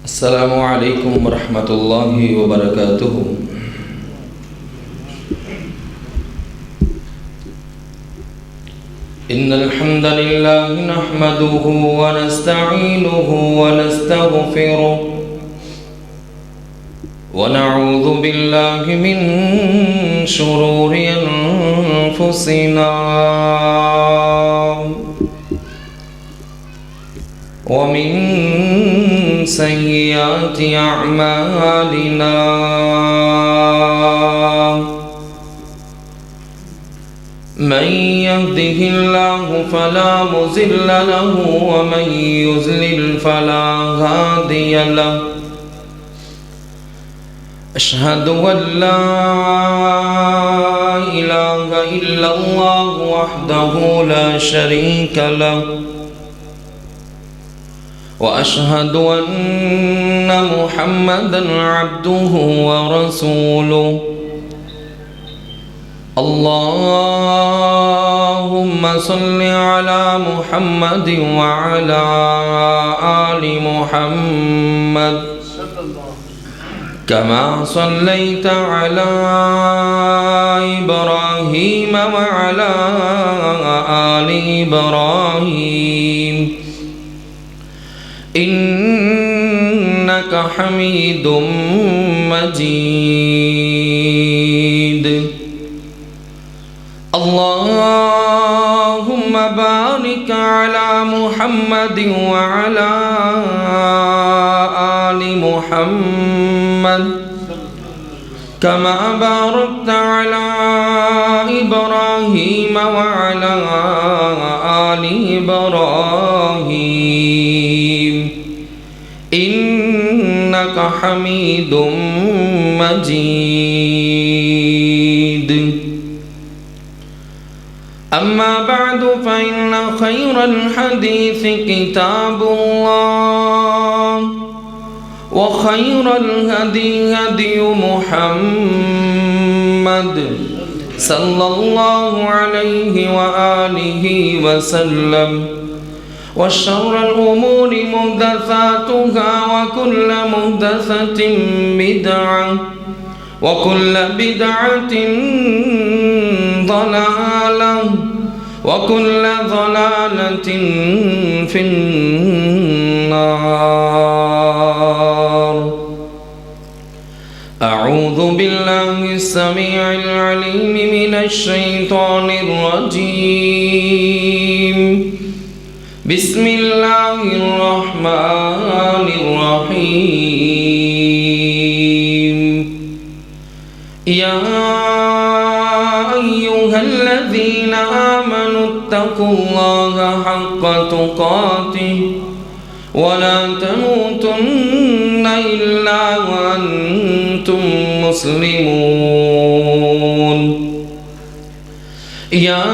السلام عليكم ورحمة الله وبركاته. إن الحمد لله نحمده ونستعينه ونستغفره ونعوذ بالله من شرور أنفسنا ومن سيئات أعمالنا. من يهده الله فلا مضل له ومن يضلل فلا هادي له. أشهد أن لا إله إلا الله وحده لا شريك له وأشهد أن محمدًا عبده ورسوله. اللهم صل على محمد وعلى آل محمد كما صليت على إبراهيم وعلى آل إبراهيم إنك حميد مجيد. اللهم بارك على محمد وعلى آل محمد كما باركت على إبراهيم وعلى آل إبراهيم إنك حميد مجيد. أما بعد فإن خير الحديث كتاب الله وخير الهدي هدي محمد صلى الله عليه وآله وسلم وشر الأمور محدثاتها وكل محدثة بدعة وكل بدعة ضلالة وكل ضلالة في النار. أعوذ بالله السميع العليم من الشيطان الرجيم. بسم الله الرحمن الرحيم. يا أيها الذين آمنوا اتقوا الله حق تقاته ولا تموتن إلا وأنتم مسلمون. يا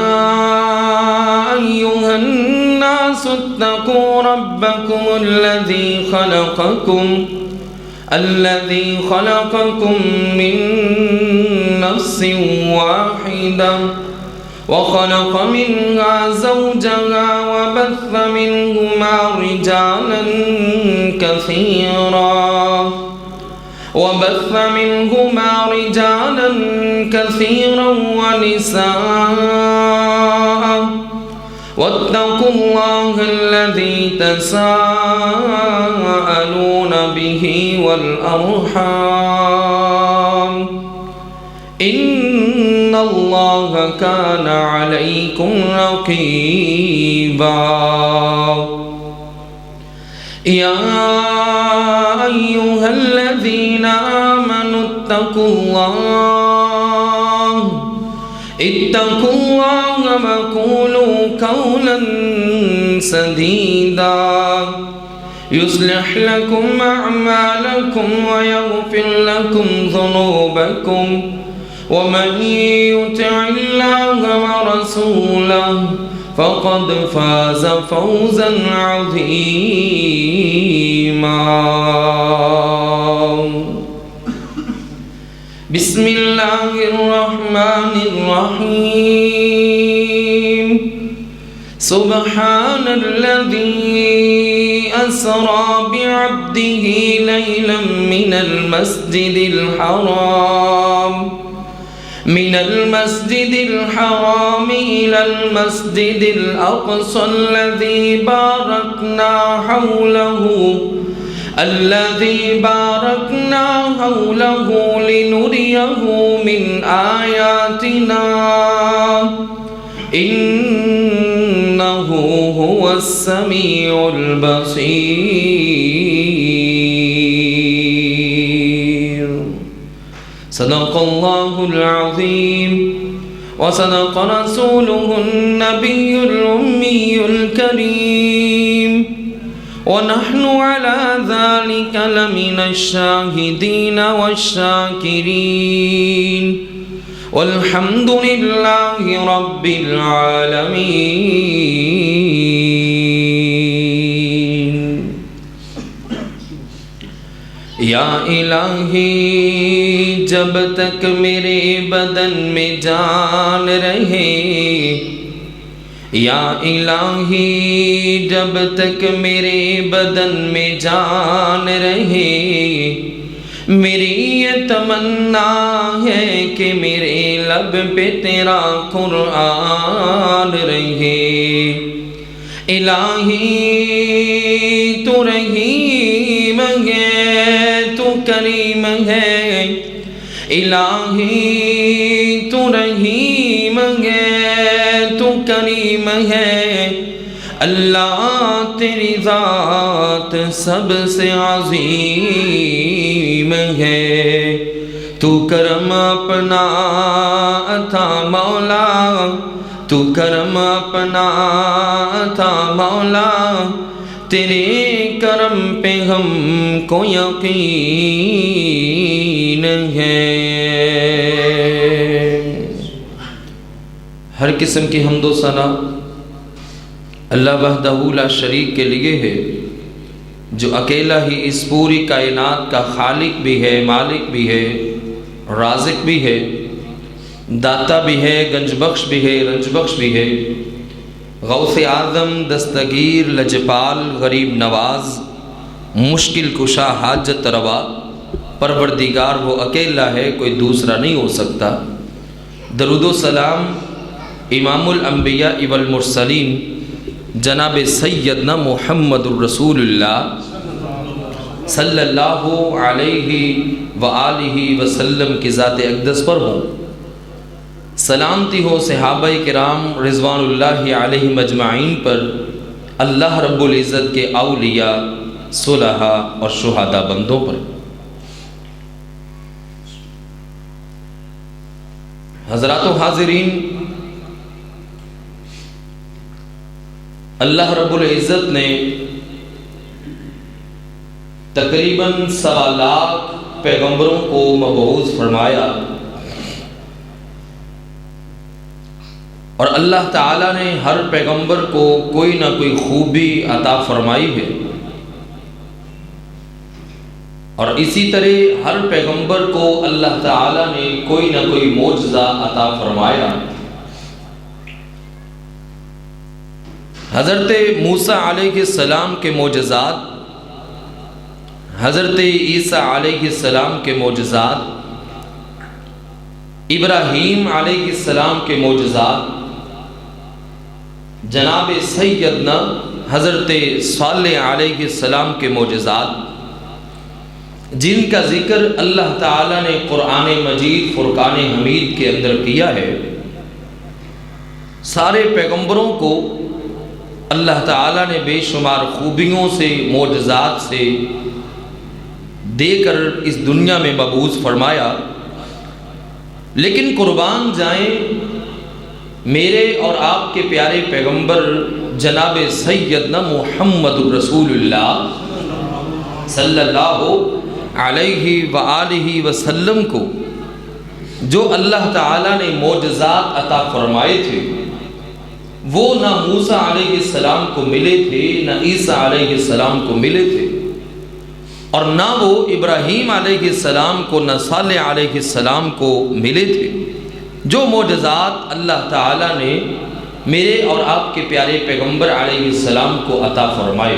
أيها الناس اتقوا ربكم الذي خلقكم من نفس واحدة وخلق منها زوجها وبث منهما رجالا كثيرا ونساء واتقوا الله الذي تساءلون به والأرحام إن الله كان عليكم رقيبا. يا أيها الذين آمنوا اتقوا الله وقولوا قولا سديدا يصلح لكم أعمالكم ويغفر لكم ذنوبكم ومن يطع الله ورسوله فقد فاز فوزا عظيما. بسم الله الرحمن الرحيم. سبحان الذي أسرى بعبده ليلا من المسجد الحرام إلى المسجد الأقصى الذي باركنا حوله لنريه من آياتنا إنه هو السميع البصير. صدق الله العظيم وصدق رسوله النبي الأمي الكريم ونحن على ذلك لمن الشاهدين والشاكرين والحمد لله رب العالمين. یا الہی جب تک میرے بدن میں جان رہے، یا الہی جب تک میرے بدن میں جان رہے، میری یہ تمنا ہے کہ میرے لب پہ تیرا قرآن رہے. الہی تو رحیم ہے، تو کریم ہے، الہی تو رحیم ہے، تو کریم ہے. اللہ تیری ذات سب سے عظیم ہے. تو کرم اپنا عطا مولا، تو کرم اپنا عطا مولا، تیرے کرم پہ ہم کو یقین ہے. ہر قسم کی حمد و ثنا اللہ وحدہ لا شریک کے لیے ہے، جو اکیلا ہی اس پوری کائنات کا خالق بھی ہے، مالک بھی ہے، رازق بھی ہے، داتا بھی ہے، گنج بخش بھی ہے، رنج بخش بھی ہے، غوث اعظم، دستگیر، لجپال، غریب نواز، مشکل کشا، حاجت روا، پروردگار وہ اکیلا ہے، کوئی دوسرا نہیں ہو سکتا. درود و سلام امام الانبیاء والمرسلین جناب سیدنا محمد الرسول اللہ صلی اللہ علیہ وآلہ وسلم کی ذات اقدس پر ہوں. سلامتی ہو صحابہ کرام رضوان اللہ علیہ مجمعین پر، اللہ رب العزت کے اولیاء، صلحاء اور شہداء بندوں پر. حضرات و حاضرین، اللہ رب العزت نے تقریباً 1.25 لاکھ پیغمبروں کو مبعوث فرمایا، اور اللہ تعالیٰ نے ہر پیغمبر کو کوئی نہ کوئی خوبی عطا فرمائی ہے، اور اسی طرح ہر پیغمبر کو اللہ تعالیٰ نے کوئی نہ کوئی معجزہ عطا فرمایا. حضرت موسیٰ علیہ السلام کے معجزات، حضرت عیسیٰ علیہ السلام کے معجزات، ابراہیم علیہ السلام کے معجزات، جناب سیدنا حضرت صالح علیہ السلام کے معجزات، جن کا ذکر اللہ تعالیٰ نے قرآن مجید فرقان حمید کے اندر کیا ہے، سارے پیغمبروں کو اللہ تعالیٰ نے بے شمار خوبیوں سے، معجزات سے دے کر اس دنیا میں مبعوث فرمایا. لیکن قربان جائیں میرے اور آپ کے پیارے پیغمبر جناب سیدنا محمد الرسول اللہ صلی اللہ علیہ وآلہ وسلم کو جو اللہ تعالیٰ نے معجزات عطا فرمائے تھے، وہ نہ موسیٰ علیہ السلام کو ملے تھے، نہ عیسیٰ علیہ السلام کو ملے تھے، اور نہ وہ ابراہیم علیہ السلام کو، نہ صالح علیہ السلام کو ملے تھے. جو معجزات اللہ تعالیٰ نے میرے اور آپ کے پیارے پیغمبر علیہ السلام کو عطا فرمائے،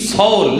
100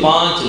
5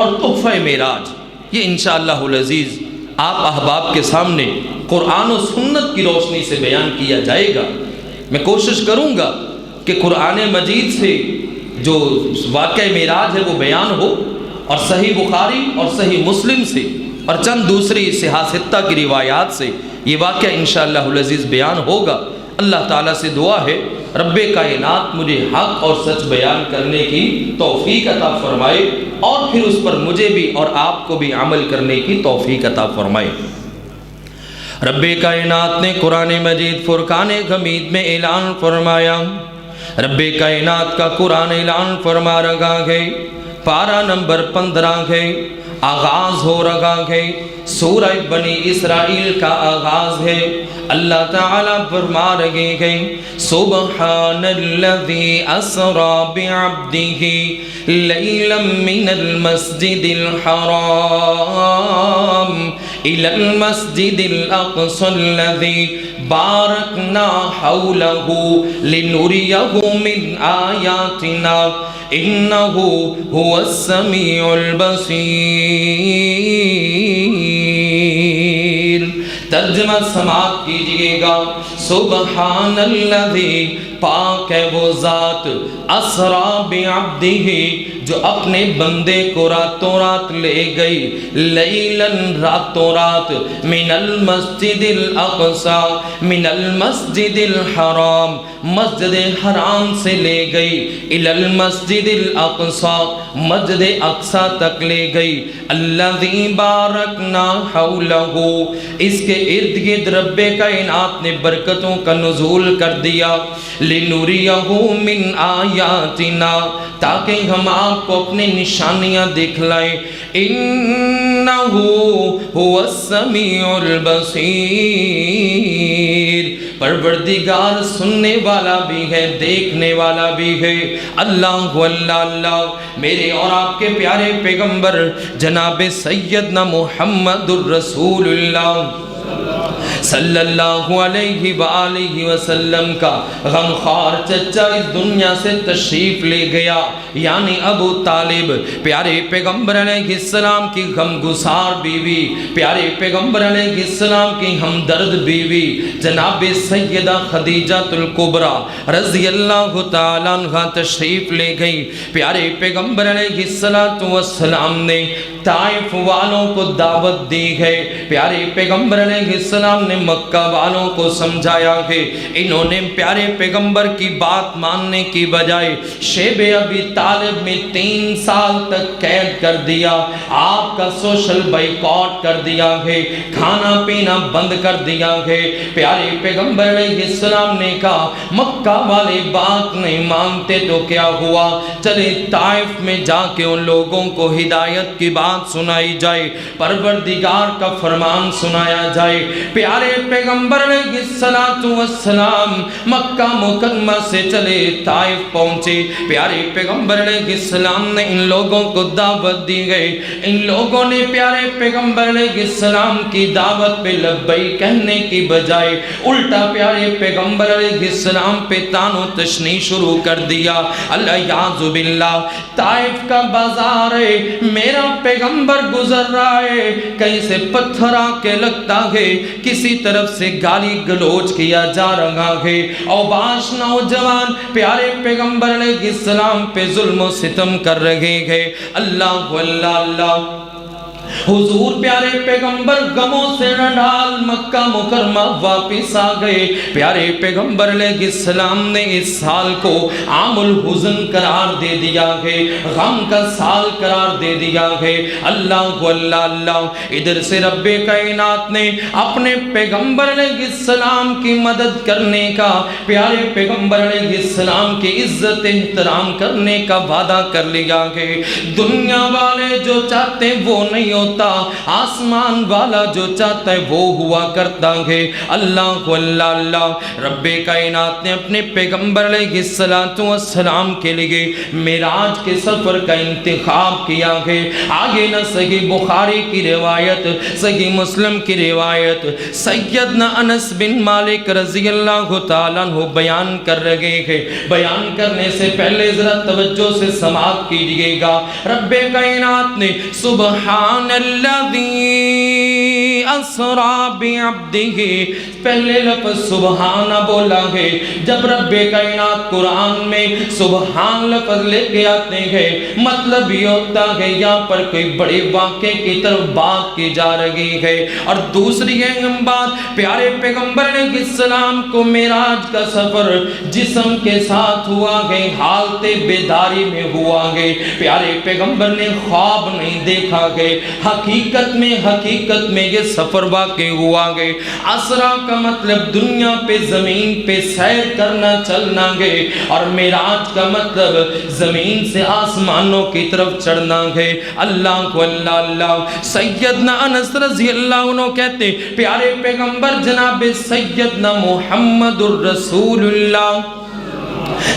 اور تحفہ معراج، یہ انشاءاللہ العزیز آپ احباب کے سامنے قرآن و سنت کی روشنی سے بیان کیا جائے گا۔ میں کوشش کروں گا کہ قرآن مجید سے جو واقعہ معراج ہے وہ بیان ہو، اور صحیح بخاری اور صحیح مسلم سے اور چند دوسری صحاح ستہ کی روایات سے یہ واقعہ انشاءاللہ العزیز بیان ہوگا۔ اللہ تعالیٰ سے دعا ہے رب کائنات مجھے حق اور سچ بیان کرنے کی توفیق عطا فرمائے، اور پھر اس پر مجھے بھی اور آپ کو بھی عمل کرنے کی توفیق عطا فرمائے۔ رب کائنات نے قرآن مجید فرقان حمید میں اعلان فرمایا، رب کائنات کا قرآن اعلان فرما رہا ہے، پارہ نمبر 15 ہے، آغاز ہو رہا ہے، سورہ بنی اسرائیل کا آغاز ہے۔ اللہ تعالیٰ فرما رہے ہیں سبحان الذی اسری بعبدہ لیلا من المسجد الحرام الی المسجد الاقصی الذی بارکنا حولہ لنریہ من آیاتنا انہ هو السمیع البصیر۔ ترجمہ سماعت کیجئے گا، سبحان الذی، پاک ہے وہ ذات، اسری بعبدہ، جو اپنے بندے کو راتوں رات لے گئی، لیلاً راتوں رات، من المسجد الاقصی، من المسجد الحرام، مسجد حرام سے لے گئی، الی المسجد الاقصی، مسجد اقصی تک لے گئی، الذی بارکنا حولہ، اس کے ارد گرد رب کائنات نے برکتوں کا نزول کر دیا، لنریہ من آیاتنا، تاکہ ہم آپ کو اپنی نشانیاں دکھلائیں، انہ هو السمیع البصیر، پروردگار سننے والا بھی ہے، دیکھنے والا بھی ہے۔ اللہ اللہ اللہ، میرے اور آپ کے پیارے پیغمبر جناب سیدنا محمد الرسول اللہ صلی اللہ علیہ وآلہ وسلم کا غمخوار چچا اس دنیا سے تشریف لے گیا، یعنی ابو طالب، پیارے پیغمبر علیہ السلام کی غمگسار بیوی، پیارے پیغمبر علیہ السلام کی ہمدرد بیوی جناب سیدہ خدیجہ الکبریٰ رضی اللہ تعالیٰ عنہ تشریف لے گئی۔ پیارے پیغمبر علیہ السلام نے طائف والوں کو دعوت دی ہے، پیارے پیغمبر علیہ السلام نے مکہ والوں کو سمجھایا ہے، انہوں نے پیارے پیغمبر کی بات ماننے کی بجائے شیب ابی طالب میں 3 سال تک قید کر دیا، آپ کا سوشل بائیکاٹ کر دیا ہے، کھانا پینا بند کر دیا ہے۔ پیارے پیغمبر علیہ السلام نے کہا مکہ والے بات نہیں مانتے تو کیا ہوا، چلے طائف میں جا کے ان لوگوں کو ہدایت کی بات سنائی جائے، پروردگار کا فرمان سنایا جائے۔ پیارے پیغمبر علیہ السلام مکہ مکرمہ سے چلے طائف پہنچے، پیارے پیغمبر علیہ السلام نے ان لوگوں کو دعوت دی گئی، ان لوگوں نے پیارے پیغمبر علیہ السلام کی دعوت پہ لبیک کہنے کی بجائے الٹا پیارے پیغمبر علیہ السلام پہ تان و تشنی شروع کر دیا۔ الیاذ باللہ، طائف کا بازار ہے، میرا پیغمبر گزر رہا ہے، کہیں سے پتھر آ کے لگتا ہے، کسی طرف سے گالی گلوچ کیا جا رہا ہے، اوباش نوجوان پیارے پیغمبر علیہ السلام پہ ظلم و ستم کر رہے ہیں۔ اللہ اللہ اللہ، حضور پیارے پیغمبر غموں سے نڈال مکہ مکرمہ واپس آ گئے۔ پیارے پیغمبر علیہ السلام نے اس سال کو عام الحزن قرار دے دیا ہے، غم کا سال قرار دے دیا ہے۔ اللہ اللہ اللہ، ادھر سے رب کائنات نے اپنے پیغمبر علیہ السلام کی مدد کرنے کا، پیارے پیغمبر علیہ السلام کی عزت احترام کرنے کا وعدہ کر لیا ہے۔ دنیا والے جو چاہتے وہ نہیں ہوتا، ہوتا، آسمان والا جو چاہتا ہے وہ ہوا کرتا ہے۔ اللہ کو اللہ اللہ رب کائنات نے اپنے پیغمبر علیہ السلام کے لیے معراج کے سفر کا انتخاب کیا ہے۔ آگے نہ صحیح بخاری کی روایت، صحیح مسلم کی روایت سیدنا انس بن مالک رضی اللہ تعالیٰ عنہ بیان کر رہے ہیں۔ بیان کرنے سے پہلے ذرا توجہ سے سماعت کیجئے گا۔ رب کائنات نے سبحان الذی اسرا بعبدہ، پہلے لفظ سبحان بولا ہے۔ جب رب کائنات قرآن میں سبحان لفظ لے کے آتے ہیں مطلب یہ ہوتا ہے یہاں پر کوئی بڑے واقعے کی طرف بات کی جا رہی ہے۔ اور دوسری اہم بات، پیارے پیغمبر علیہ السلام کو معراج کا سفر جسم کے ساتھ ہوا ہے، حالت بیداری میں ہوا ہے۔ پیارے پیغمبر نے خواب نہیں دیکھا ہے، حقیقت میں یہ سفر واقع ہوا ہے۔ اسرا کا مطلب دنیا پہ زمین پہ سیر کرنا چلنا ہے، اور معراج کا مطلب زمین سے آسمانوں کی طرف چڑھنا ہے۔ اللہ کو اللہ اللہ سیدنا انس رضی اللہ عنہ کہتے پیارے پیغمبر جناب سیدنا محمد الرسول اللہ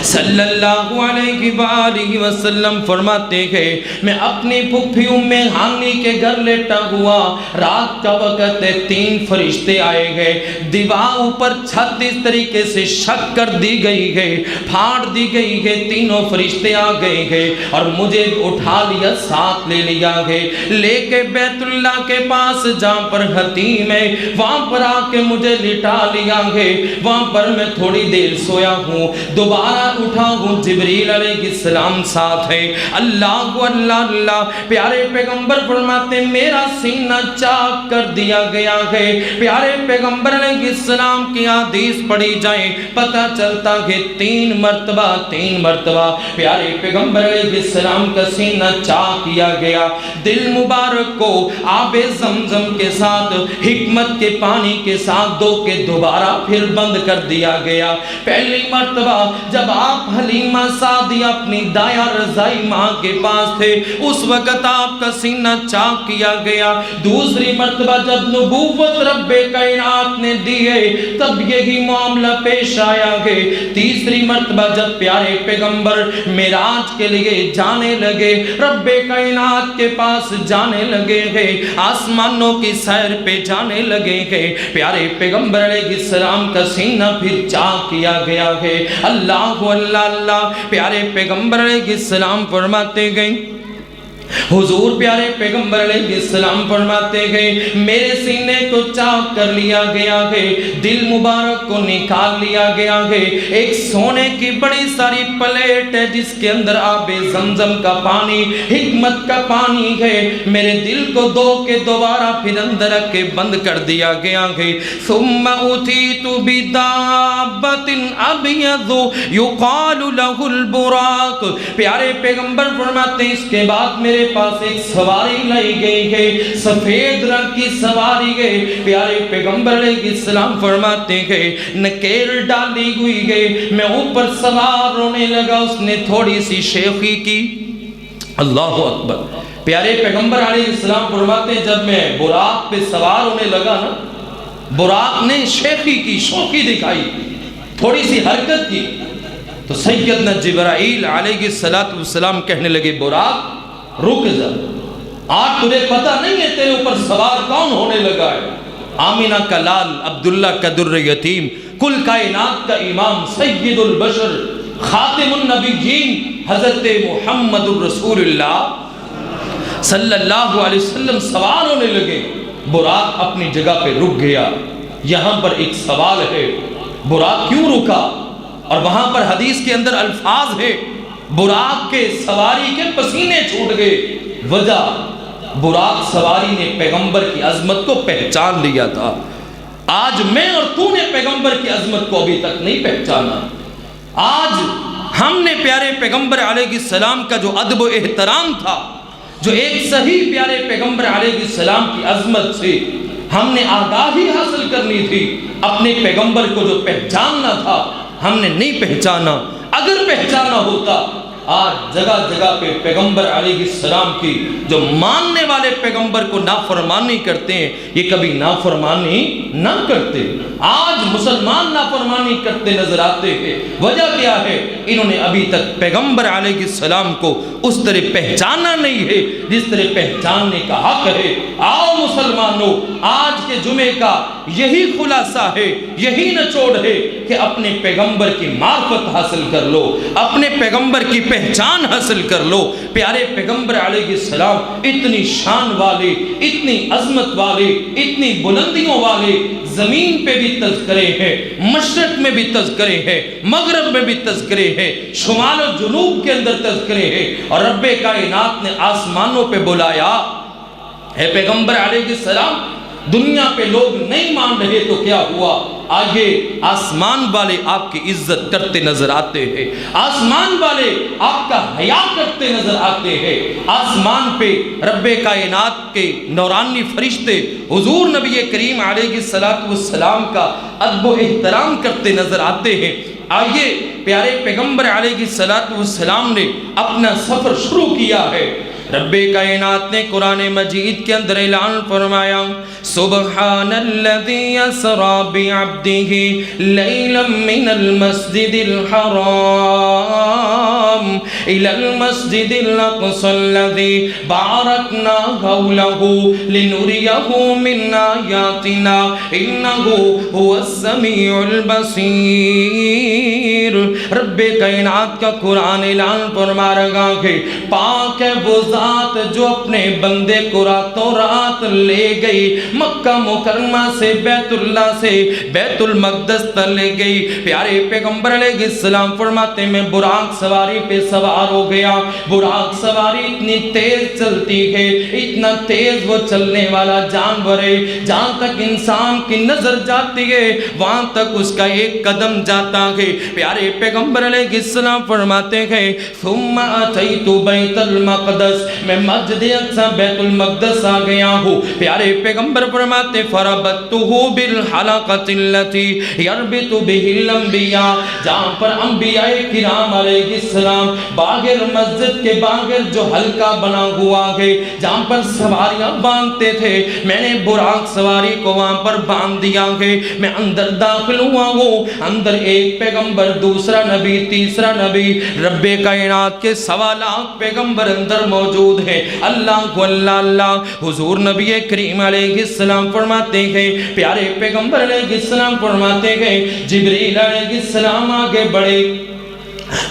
صلی اللہ علیہ وآلہ وسلم فرماتے ہیں میں اپنی پھپھی ام ہانی کے گھر لیٹا ہوا، رات کا وقت ہے، 3 فرشتے آئے گئے، دیوار اوپر چھت اس طریقے سے شکر دی گئی ہے، پھاڑ دی گئی ہے، تینوں فرشتے آ گئے ہیں اور مجھے اٹھا لیا، ساتھ لے لیا ہے، لے کے بیت اللہ کے پاس جہاں پر حتیم ہے وہاں پر آ کے مجھے لٹا لیا ہے، وہاں پر میں تھوڑی دیر سویا ہوں، دوبارہ اٹھا ہوں، جبریل علیہ السلام ساتھ ہے۔ اللہ اللہ اللہ پیارے پیغمبر فرماتے میرا سینہ چاک کر دیا گیا ہے۔ پیارے پیغمبر علیہ السلام کی حدیث پڑھی جائے پتہ چلتا ہے 3 مرتبہ پیارے پیغمبر علیہ السلام کا سینہ چاک کیا گیا۔ دل مبارک کو آب زمزم کے ساتھ حکمت کے پانی کے ساتھ دو کے دوبارہ پھر بند کر دیا گیا۔ پہلی مرتبہ جب آپ حلیمہ سعدیہ اپنی دایا رضائی ماں کے پاس تھے اس وقت آپ کا سینہ چاک کیا گیا۔ دوسری مرتبہ جب نبوت رب کائنات نے دیے تب یہی معاملہ پیش آیا ہے۔ تیسری مرتبہ جب پیارے پیغمبر معراج کے لیے جانے لگے، رب کائنات کے پاس جانے لگے ہیں، آسمانوں کی سیر پہ جانے لگے ہیں، پیارے پیغمبر علیہ السلام کا سینہ پھر چاک کیا گیا ہے۔ اللہ اللہ اللہ پیارے پیغمبر علیہ السلام فرماتے گئے، حضور پیارے پیغمبر علیہ السلام فرماتے ہیں میرے سینے کو چاک کر لیا گیا ہے، دل مبارک کو نکال لیا گیا ہے، ایک سونے کی بڑی ساری پلیٹ ہے جس کے اندر آب زمزم کا پانی حکمت کا پانی ہے، میرے دل کو دو کے دوبارہ پھر اندر رکھ کے بند کر دیا گیا ہے۔ ثم اتیت بدابۃ ابیض یقال لہ البراق، پیارے پیغمبر فرماتے ہیں اس کے بعد میرے پاس ایک سواری لائی گئی ہے، سفید رنگ کی سواری ہے، پیارے پیغمبر علیہ السلام فرماتے ہیں نکیر ڈالی ہوئی ہے، میں اوپر سوار ہونے لگا، اس نے تھوڑی سی شیخی کی، اللہ اکبر۔ پیارے پیغمبر علیہ السلام فرماتے ہیں جب میں براق پہ سوار ہونے لگا نا، براق نے شیخی کی، شوخی دکھائی، تھوڑی سی حرکت کی، تو سیدنا جبرائیل علیہ السلام کہنے لگے براق رک جا، آج تجھے پتہ نہیں ہے تیرے اوپر سوار کون ہونے لگا ہے؟ آمینہ کا لال، عبداللہ کا در یتیم، کل کائنات کا امام، سید البشر، خاتم النبیین، حضرت محمد الرسول اللہ صلی اللہ علیہ وسلم سوار ہونے لگے۔ براق اپنی جگہ پہ رک گیا۔ یہاں پر ایک سوال ہے، براق کیوں رکا؟ اور وہاں پر حدیث کے اندر الفاظ ہے براق کے سواری کے پسینے چھوٹ گئے، وجہ براق سواری نے پیغمبر کی عظمت کو پہچان لیا تھا۔ آج میں اور تو نے پیغمبر کی عظمت کو ابھی تک نہیں پہچانا۔ آج ہم نے پیارے پیغمبر علیہ السلام کا جو ادب و احترام تھا، جو ایک صحیح پیارے پیغمبر علیہ السلام کی عظمت سے ہم نے آگاہی حاصل کرنی تھی، اپنے پیغمبر کو جو پہچاننا تھا ہم نے نہیں پہچانا۔ اگر پہچانا ہوتا آج جگہ جگہ پہ پیغمبر علیہ السلام کی جو ماننے والے پیغمبر کو نافرمانی کرتے ہیں، یہ کبھی نافرمانی نہ کرتے۔ آج مسلمان نافرمانی کرتے نظر آتے ہیں، وجہ کیا ہے؟ انہوں نے ابھی تک پیغمبر علیہ السلام کو اس طرح پہچانا نہیں ہے جس طرح پہچاننے کا حق ہے۔ آؤ مسلمانوں، آج کے جمعے کا یہی خلاصہ ہے، یہی نچوڑ ہے کہ اپنے پیغمبر کی معرفت حاصل کر لو، اپنے پیغمبر کی پہچان حاصل کر لو۔ پیارے پیغمبر علیہ السلام اتنی شان والے، اتنی عظمت والے، اتنی بلندیوں والے، زمین پہ بھی تذکرے ہیں، مشرق میں بھی تذکرے ہیں، مغرب میں بھی تذکرے ہیں، شمال و جنوب کے اندر تذکرے ہیں، اور رب کائنات نے آسمانوں پہ بلایا ہے پیغمبر علیہ السلام۔ دنیا پہ لوگ نہیں مان رہے تو کیا ہوا؟ آئیے آسمان والے آپ کی عزت کرتے نظر آتے ہیں، آسمان والے آپ کا حیا کرتے نظر آتے ہیں، آسمان پہ رب کائنات کے نورانی فرشتے حضور نبی کریم علیہ السلام کا ادب و احترام کرتے نظر آتے ہیں۔ آئیے پیارے پیغمبر علیہ السلام نے اپنا سفر شروع کیا ہے۔ رب کائنات نے قرآن مجید کے اندر اعلان فرمایا، سبحان الذی اسری بعبدہ لیلا من المسجد الحرام الی المسجد الاقصی الذی بارکنا حولہ لنریہ من آیاتنا انہ هو السمیع البصیر۔ رب کائنات کا قرآن اعلان فرما رہا ہے، پاک ہے وہ ذات جو اپنے بندے کو راتوں رات لے گئی، مکہ مکرمہ سے بیت اللہ سے بیت المقدس تک لے گئی۔ پیارے پیغمبر علیہ السلام فرماتے میں براق سواری پہ سوار ہو گیا۔ براق سواری اتنی تیز چلتی ہے، اتنا تیز وہ چلنے والا جانور ہے، جہاں تک انسان کی نظر جاتی ہے وہاں تک اس کا ایک قدم جاتا ہے۔ پیارے پیغمبر علیہ السلام فرماتے ہیں، ثم اتیت بیت المقدس، میں مسجد اقصی بیت المقدس آ گیا ہوں۔ پیارے پیغمبر فرماتے فربطتہ بالحلقۃ التي يربط به الانبیاء، جہاں پر انبیاء کرام علیہ السلام باغر مسجد کے باغر جو حلقہ بنا ہوا ہے جہاں پر سواریاں باندھتے تھے، میں نے براق سواری کو وہاں پر باندھ دیا ہے۔ میں اندر داخل ہوا ہوں، اندر ایک پیغمبر، دوسرا نبی، تیسرا نبی، رب کائنات کے 1.25 لاکھ پیغمبر اندر موجود ہے۔ اللہ کو اللہ اللہ، حضور نبی کریم علیہ السلام فرماتے ہیں، پیارے پیغمبر علیہ السلام فرماتے ہیں، جبریل علیہ السلام آگے بڑھے،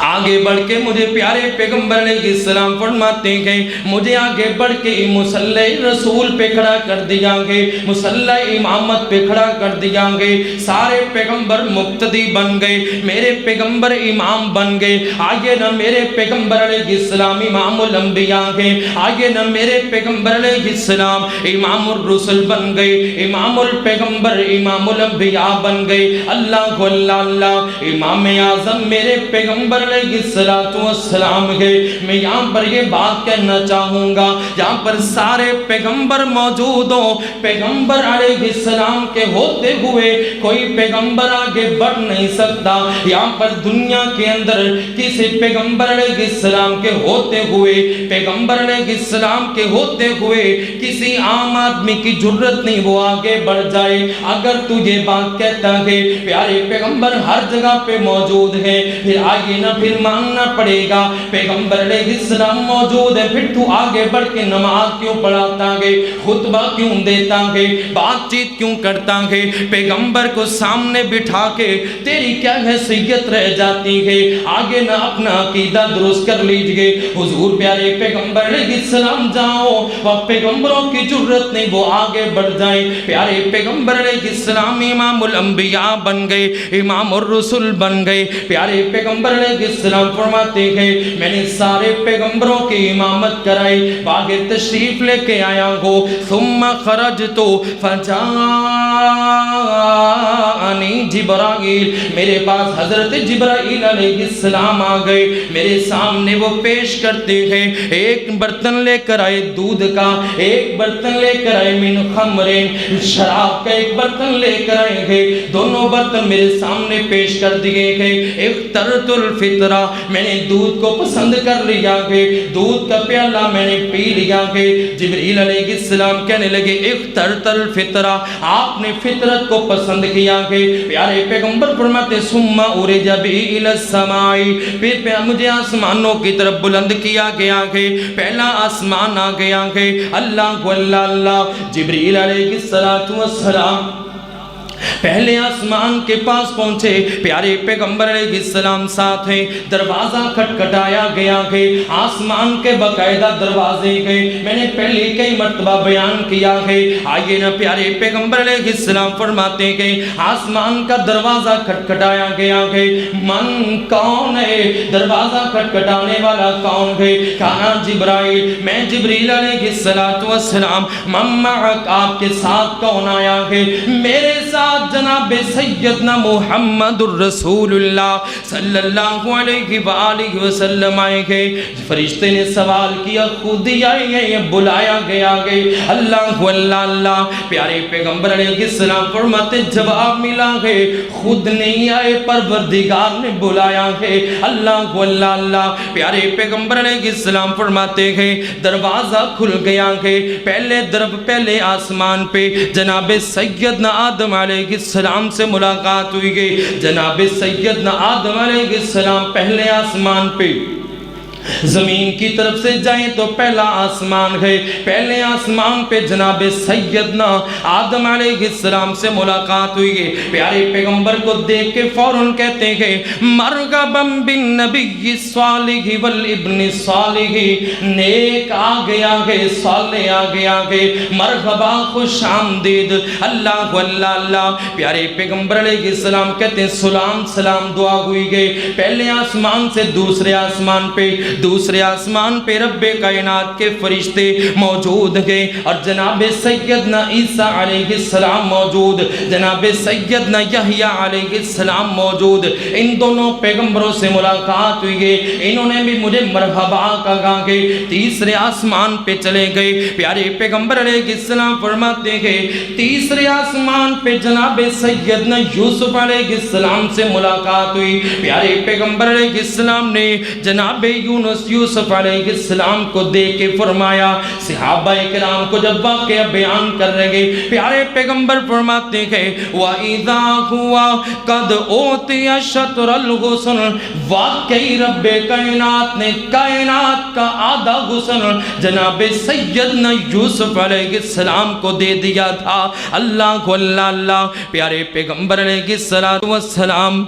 آگے بڑھ کے مجھے پیارے پیغمبر علیہ السلام فرماتے ہیں مجھے آگے بڑھ کے مصلی رسول پہ کھڑا کر دیا گے، مصلی امامت پہ کھڑا کر دیا گے۔ سارے پیغمبر مقتدی بن گئے، میرے پیغمبر امام بن گئے۔ آگے نہ میرے پیغمبر علیہ السلام امام الانبیاء ہیں، آگے نہ میرے پیغمبر علیہ السلام امام الرسل بن گئے، امام الپیغمبر امام الانبیاء بن گئے۔ اللہ کو اللہ اللہ، امام اعظم میرے پیغمبر علیہ السلام ہے۔ میں یہاں پر یہ بات کہنا چاہوں گا، جہاں پر سارے پیغمبر موجود ہوں، پیغمبر علیہ السلام کے ہوتے ہوئے کوئی پیغمبر آگے بڑھ نہیں سکتا۔ یہاں پر دنیا کے اندر کسی پیغمبر علیہ السلام کے ہوتے ہوئے، پیغمبر علیہ السلام کے ہوتے ہوئے کسی عام آدمی کی جرت نہیں وہ آگے بڑھ جائے۔ اگر تو یہ بات کہتا ہے پیارے پیغمبر ہر جگہ پہ موجود ہے، پھر آگے نہ پھر ماننا پڑے گا پیغمبر علیہ السلام موجود ہے، پھر تو آگے بڑھ کے نماز کیوں پڑھاتا ہے، خطبہ کیوں دیتا ہے، بات چیت کیوں کرتا ہے؟ پیغمبر کو سامنے بٹھا کے تیری کیا حیثیت رہ جاتی ہے؟ آگے نہ اپنا عقیدہ درست کر لیجئے۔ حضور پیارے پیغمبر علیہ السلام جاؤ، وہ پیغمبروں کی جرت نہیں وہ آگے بڑھ جائیں۔ پیارے پیغمبر علیہ السلام امام الانبیاء بن گئے، امام الرسل بن گئے۔ پیارے پیغمبر علیہ السلام فرماتے ہیں میں نے سارے پیغمبروں کی امامت کرائی، باغ تشریف لے کے آیا ہو۔ ثم خرجت فجاءنی جبرائیل، میرے پاس حضرت جبرائیل علیہ السلام آ گئے، میرے سامنے وہ پیش کرتے ہیں ایک برتن لے کر آئے دودھ کا، ایک برتن لے کر آئے من خمرین، شراب کا ایک برتن لے کر آئے ہیں۔ دونوں برتن میرے سامنے پیش کر دیے گئے۔ اخترت الفطر الفطرہ، میں نے دودھ کو پسند کر لیا ہے، دودھ کا پیالہ میں نے پی لیا ہے۔ جبریل علیہ السلام کہنے لگے اخترت الفطرہ، آپ نے فطرت کو پسند کیا ہے۔ پیارے پیغمبر فرماتے ثم عرج بی الی السماء، پھر مجھے آسمانوں کی طرف بلند کیا گیا ہے، پہلا آسمان آ گیا ہے۔ اللہ اللہ اللہ، جبریل علیہ السلام پہلے آسمان کے پاس پہنچے، پیارے پیغمبر علیہ السلام ساتھ ہیں، دروازہ کھٹکھٹایا گیا ہے، آسمان کے باقاعدہ دروازے ہیں، میں نے پہلے کئی مرتبہ بیان کیا ہے۔ آئیے نا پیارے پیغمبر علیہ السلام فرماتے ہیں آسمان کا دروازہ کھٹکھٹایا گیا ہے، من کون ہے، دروازہ کھٹکھٹانے والا کون ہے؟ کہا جبرائیل، میں جبریل علیہ السلام، من معک، آپ کے ساتھ کون آیا ہے؟ میرے ساتھ جناب سیدنا محمد الرسول اللہ صلی اللہ علیہ وآلہ وسلم آئے گئے۔ فرشتے نے سوال کیا خود ہی آئے ہیں یا بلایا گیا ہے؟ اللہ اللہ اللہ، پیارے پیغمبر علیہ السلام فرماتے جواب ملا ہے خود نہیں آئے، پروردگار نے بلایا ہے۔ اللہ اللہ اللہ، پیارے پیغمبر علیہ السلام فرماتے ہیں دروازہ کھل گیا ہے، پہلے آسمان پہ جناب سیدنا آدم علیہ السلام سے ملاقات ہوئی گئی۔ جناب سیدنا آدم علیہ السلام پہلے آسمان پہ، زمین کی طرف سے جائیں تو پہلا آسمان ہے، پہلے آسمان پہ جناب سیدنا آدم علیہ السلام سے ملاقات ہوئی ہے۔ پیارے پیغمبر کو دیکھ کے فوراً کہتے ہیں مرغبا بالنبی الصالح والابن الصالح، نیک آ گیا ہے، صالح آ گیا ہے، مرحبا خوش آمدید۔ اللہ اللہ اللہ، پیارے پیغمبر علیہ السلام کہتے ہیں سلام سلام دعا ہوئی گئی، پہلے آسمان سے دوسرے آسمان پہ رب کائنات کے فرشتے موجود ہیں، اور جناب سیدنا عیسیٰ علیہ السلام موجود، جناب سیدنا یحییٰ علیہ السلام موجود۔ ان دونوں پیغمبروں سے ملاقات ہوئی ہے، انہوں نے بھی مجھے مرحبا کہا کہ تیسرے آسمان پہ چلے گئے۔ پیارے پیغمبر علیہ السلام فرماتے ہیں تیسرے آسمان پہ جناب سیدنا یوسف علیہ السلام سے ملاقات ہوئی۔ پیارے پیغمبر علیہ السلام نے جناب یوسف علیہ السلام کو دیکھ کے فرمایا، صحابہ کرام کو جب واقعہ بیان کر رہے پیارے پیغمبر فرماتے ہیں وَإِذَا هُوَ قَدْ أُوتِيَ شَطْرَ الْحُسْنِ، واقعی رب کائنات نے کائنات کا آدھا حسن جناب سیدنا یوسف علیہ السلام کو دے دیا تھا۔ اللہ اللہ اللہ، پیارے پیغمبر علیہ السلام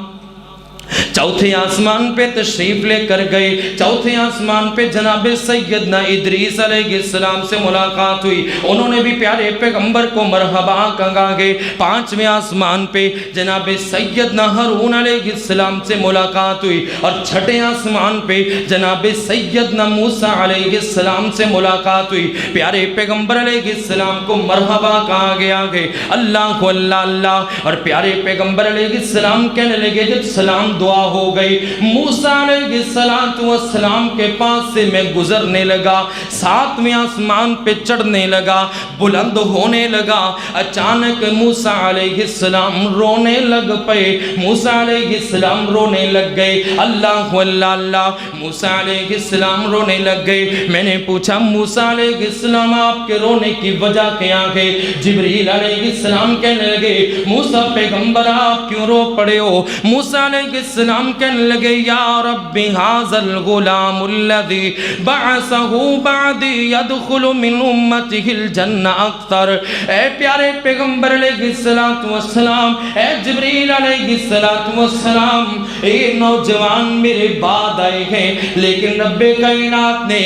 چوتھے آسمان پہ تشریف لے کر گئے۔ چوتھے آسمان پہ جناب سیدنا ادریس علیہ السلام سے ملاقات ہوئی، انہوں نے بھی پیارے پیغمبر کو مرحبا کہا گے۔ پانچویں آسمان پہ جناب سیدنا ہارون علیہ السلام سے ملاقات ہوئی، اور چھٹے آسمان پہ جناب سیدنا موسیٰ علیہ السلام سے ملاقات ہوئی۔ پیارے پیغمبر علیہ السلام کو مرحبا کہا گیا ہے۔ اللہ اللہ اللہ، اور پیارے پیغمبر علیہ السلام کہنے لگے جب سلام دعا ہو گئی، موسیٰ علیہ السلام کے پاس سے میں گزرنے لگا، ساتویں آسمان پہ چڑھنے لگا، بلند ہونے لگا، اچانک موسیٰ علیہ السلام رونے لگ پئے، موسیٰ علیہ السلام رونے لگ گئے۔ اللہ اللہ اللہ، موسیٰ علیہ السلام رونے لگ گئے۔ میں نے پوچھا موسیٰ علیہ السلام آپ کے رونے کی وجہ کیا ہے؟ جبریل علیہ السلام کہنے لگے موسیٰ پیغمبر آپ کیوں رو پڑے ہو؟ موسیٰ علیہ السلام کہنے لگے یا رب ھذا الغلام الذی بعثہ بعدی يدخل من امتہ الجنہ اکثر۔ اے پیارے پیغمبر علیہ السلام، اے جبریل علیہ السلام، اے نوجوان میرے بعد آئے ہیں، لیکن رب کائنات نے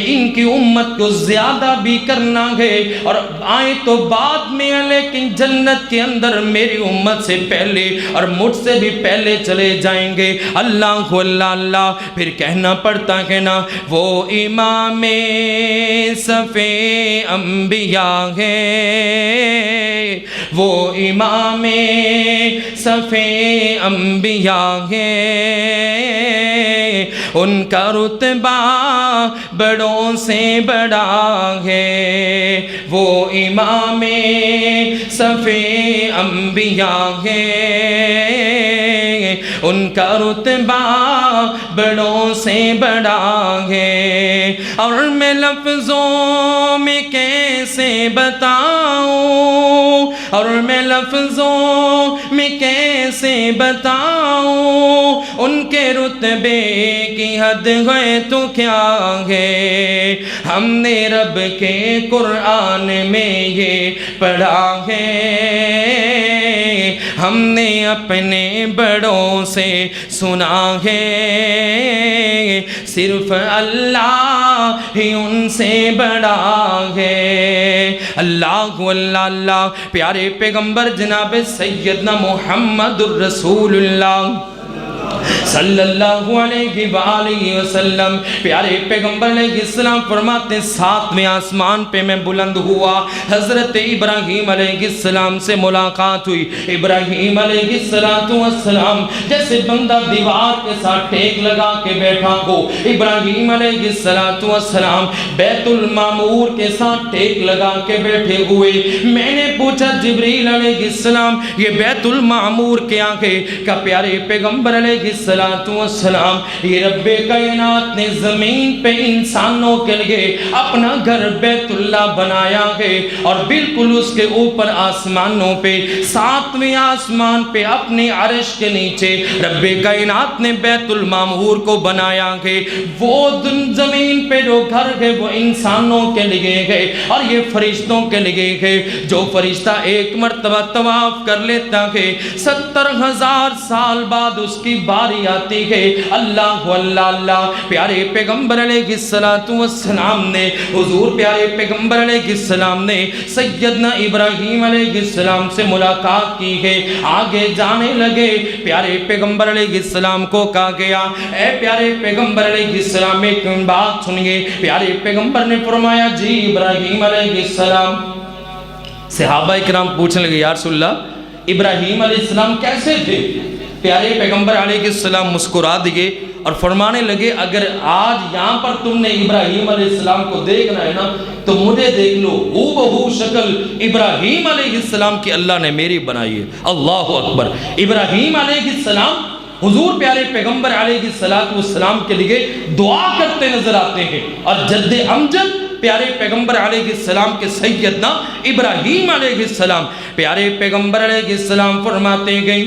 ان کی امت کو زیادہ بھی کرنا ہے، اور آئے تو بعد میں لیکن جنت کے اندر میری امت سے پہلے اور مجھ سے بھی پہلے چلے جائیں گے۔ اللہ اللہ اللہ، پھر کہنا پڑتا ہے نا وہ امام صف انبیاء ہے، وہ امام صف انبیاء ہے، ان کا رتبہ بڑوں سے بڑا ہے، وہ امام صف انبیاء ہے، ان کا رتبہ بڑوں سے بڑا ہے، اور میں لفظوں میں کیسے بتاؤں، اور میں لفظوں میں کیسے بتاؤں، ان کے رتبے کی حد ہے تو کیا ہے، ہم نے رب کے قرآن میں یہ پڑھا ہے، ہم نے اپنے بڑوں سے سنا ہے، صرف اللہ ہی ان سے بڑا ہے۔ اللہ اللہ اللہ، پیارے پیغمبر جناب سیدنا محمد الرسول اللہ صلی اللہ علیہ وآلہ وسلم، پیارے پیغمبر علیہ السلام فرماتے ہیں ساتویں آسمان پہ میں بلند ہوا، حضرت ابراہیم علیہ السلام سے ملاقات ہوئی۔ ابراہیم علیہ السلام جیسے بندہ دیوار کے ساتھ ٹیک لگا کے بیٹھا ہو، ابراہیم علیہ السلام بیت المعمور کے ساتھ ٹیک لگا کے بیٹھے ہوئے۔ میں نے پوچھا جبریل علیہ السلام یہ بیت المعمور کیا ہے؟ کہ پیارے پیغمبر علیہ السلام یہ رب کائنات نے زمین پہ انسانوں کے لیے اپنا گھر بیت اللہ بنایا ہے، اور بالکل اس کے اوپر آسمانوں پہ ساتویں آسمان پہ اپنے عرش کے نیچے رب کائنات نے بیت المعمور کو بنایا ہے۔ وہ زمین پہ جو گھر ہے وہ انسانوں کے لیے ہے، اور یہ فرشتوں کے لیے ہے۔ جو فرشتہ ایک مرتبہ طواف کر لیتا ہے 70,000 سال بعد اس کی باری آتی ہے۔ اللہ اللہ اللہ، پیارے پیغمبر علیہ السلام نے، حضور پیارے پیغمبر علیہ السلام نے سیدنا ابراہیم علیہ السلام سے ملاقات کی ہے۔ آگے جانے لگے، پیارے پیغمبر علیہ السلام کو کہا گیا اے پیارے پیغمبر علیہ السلام ایک بات سنیے۔ پیارے پیغمبر نے فرمایا جی ابراہیم علیہ السلام۔ صحابہ کرام پوچھنے لگے یا رسول اللہ ابراہیم علیہ السلام کیسے تھے؟ پیارے پیغمبر علیہ السلام مسکرا دیے اور فرمانے لگے اگر آج یہاں پر تم نے ابراہیم علیہ السلام کو دیکھنا ہے نا تو مجھے دیکھ لو، ہو شکل ابراہیم علیہ السلام کی اللہ نے میری بنائی ہے۔ اللہ اکبر۔ ابراہیم علیہ السلام حضور پیارے پیغمبر علیہ السلام کے لیے دعا کرتے نظر آتے ہیں، اور جد امجد پیارے پیغمبر علیہ السلام کے سیدنا ابراہیم علیہ السلام، پیارے پیغمبر علیہ السلام فرماتے گئے،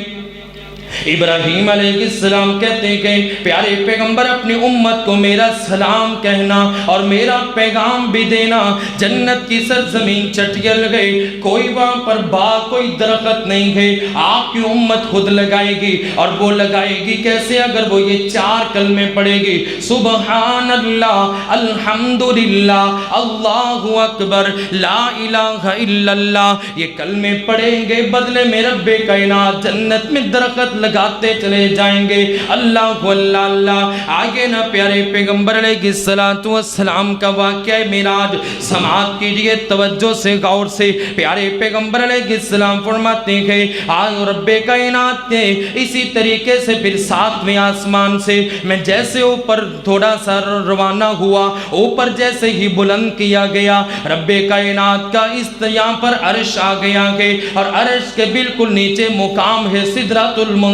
ابراہیم علیہ السلام کہتے ہیں پیارے پیغمبر اپنی امت کو میرا سلام کہنا اور میرا پیغام بھی دینا۔ جنت کی سرزمین چٹیل گئے، کوئی وہاں پر باغ کوئی درخت نہیں ہے، آپ کی امت خود لگائے گی، اور وہ لگائے گی کیسے؟ اگر وہ یہ 4 کلمے پڑھے گی، سبحان اللہ، الحمدللہ، اللہ اکبر، لا الہ الا اللہ، یہ کلمے پڑھیں گے، بدلے میں رب کائنات جنت میں درخت لگاتے چلے جائیں گے۔ اللہ اللہ اللہ۔ آگے نا پیارے پیغمبر علیہ السلام کا واقعہ معراج سماعت کیجئے توجہ سے، غور سے۔ پیارے پیغمبر علیہ السلام فرماتے ہیں آج رب کائنات نے اسی طریقے سے پھر 7ویں آسمان سے میں جیسے اوپر تھوڑا سا روانہ ہوا، اوپر جیسے ہی بلند کیا گیا، رب کائنات کا اس یہاں پر عرش آ گیا ہے، اور عرش کے بالکل نیچے مقام ہے سدرۃ المنتہا۔